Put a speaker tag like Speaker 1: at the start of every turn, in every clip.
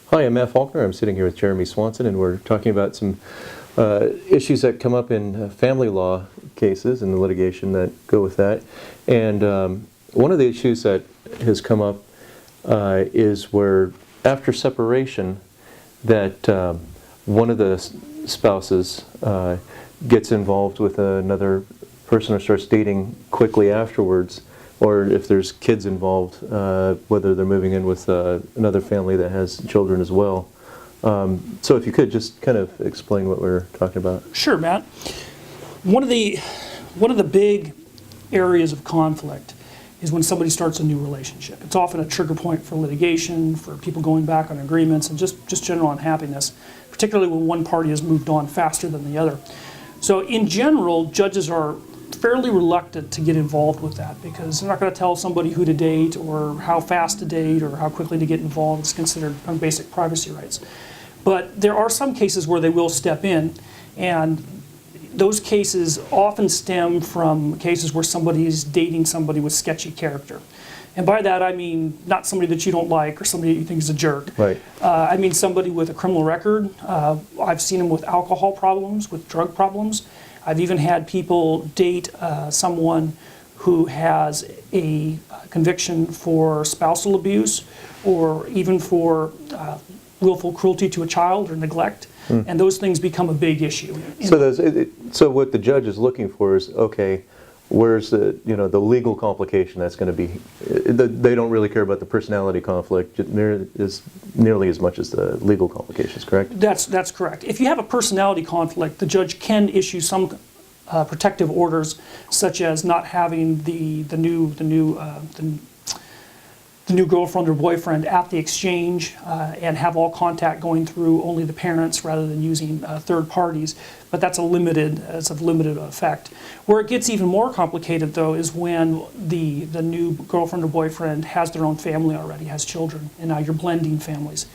Speaker 1: Hi, I'm Matt Faulkner. I'm sitting here with Jeremy Swanson, and we're talking about some issues that come up in family law cases and the litigation that go with that. And one of the issues that has come up is where after separation that one of the spouses gets involved with another person or starts dating quickly afterwards, or if there's kids involved, whether they're moving in with another family that has children as well. So if you could just kind of explain what we're talking about.
Speaker 2: Sure, Matt. One of the big areas of conflict is when somebody starts a new relationship. It's often a trigger point for litigation, for people going back on agreements, and just general unhappiness, particularly when one party has moved on faster than the other. So in general, judges are fairly reluctant to get involved with that because they're not going to tell somebody who to date or how fast to date or how quickly to get involved. It's considered basic privacy rights. But there are some cases where they will step in, and those cases often stem from cases where somebody is dating somebody with sketchy character. And by that I mean not somebody that you don't like or somebody that you think is a jerk.
Speaker 1: Right.
Speaker 2: I mean somebody with a criminal record. I've seen them with alcohol problems, with drug problems. I've even had people date someone who has a conviction for spousal abuse or even for willful cruelty to a child or neglect, and those things become a big issue.
Speaker 1: So what the judge is looking for is, okay, where's the legal complication that's going to be? They don't really care about the personality conflict nearly as much as the legal complications, correct?
Speaker 2: That's correct. If you have a personality conflict, the judge can issue some protective orders, such as not having the new girlfriend or boyfriend at the exchange and have all contact going through only the parents rather than using third parties. But that's of limited effect. Where it gets even more complicated, though, is when the new girlfriend or boyfriend has their own family already, has children, and now you're blending families.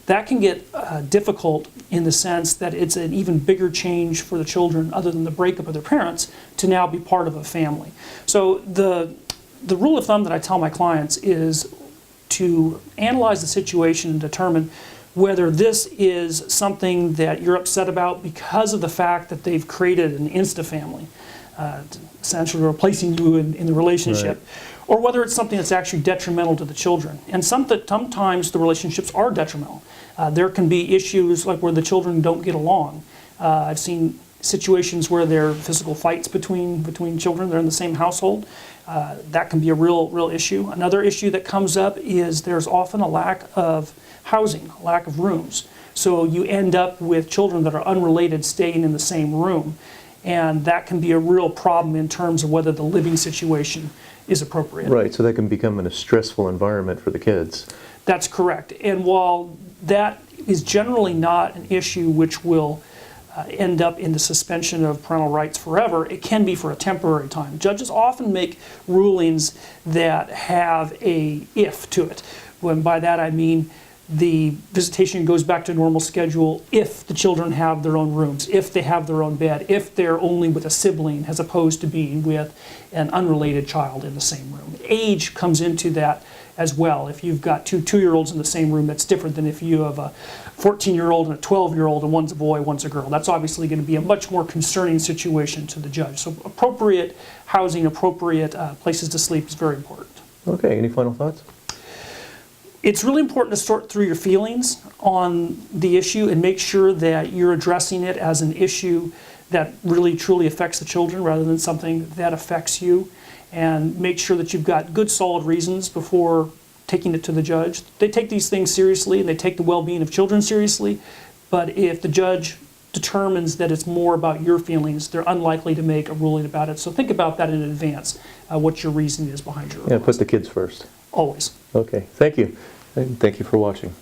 Speaker 2: That can get difficult in the sense that it's an even bigger change for the children, other than the breakup of their parents, to now be part of a family. So the rule of thumb that I tell my clients is to analyze the situation and determine whether this is something that you're upset about because of the fact that they've created an insta-family, essentially replacing you in the relationship, right, or whether it's something that's actually detrimental to the children. And sometimes the relationships are detrimental. There can be issues like where the children don't get along. I've seen situations where there are physical fights between children. They're in the same household. That can be a real issue. Another issue that comes up is there's often a lack of housing, a lack of rooms. So you end up with children that are unrelated staying in the same room, and that can be a real problem in terms of whether the living situation is appropriate.
Speaker 1: Right, so that can become a stressful environment for the kids.
Speaker 2: That's correct. And while that is generally not an issue which will end up in the suspension of parental rights forever, it can be for a temporary time. Judges often make rulings that have a if to it. When by that I mean the visitation goes back to normal schedule if the children have their own rooms, if they have their own bed, if they're only with a sibling as opposed to being with an unrelated child in the same room. Age comes into that as well. If you've got two 2-year-olds in the same room, that's different than if you have a 14-year-old and a 12-year-old and one's a boy, one's a girl. That's obviously going to be a much more concerning situation to the judge. So appropriate housing, appropriate places to sleep is very important.
Speaker 1: Okay, any final thoughts?
Speaker 2: It's really important to sort through your feelings on the issue and make sure that you're addressing it as an issue that really truly affects the children rather than something that affects you, and make sure that you've got good solid reasons before taking it to the judge. They take these things seriously and they take the well-being of children seriously, but if the judge determines that it's more about your feelings, they're unlikely to make a ruling about it. So think about that in advance, what your reasoning is behind your request.
Speaker 1: Yeah, put the kids first.
Speaker 2: Always.
Speaker 1: Okay, thank you. And thank you for watching.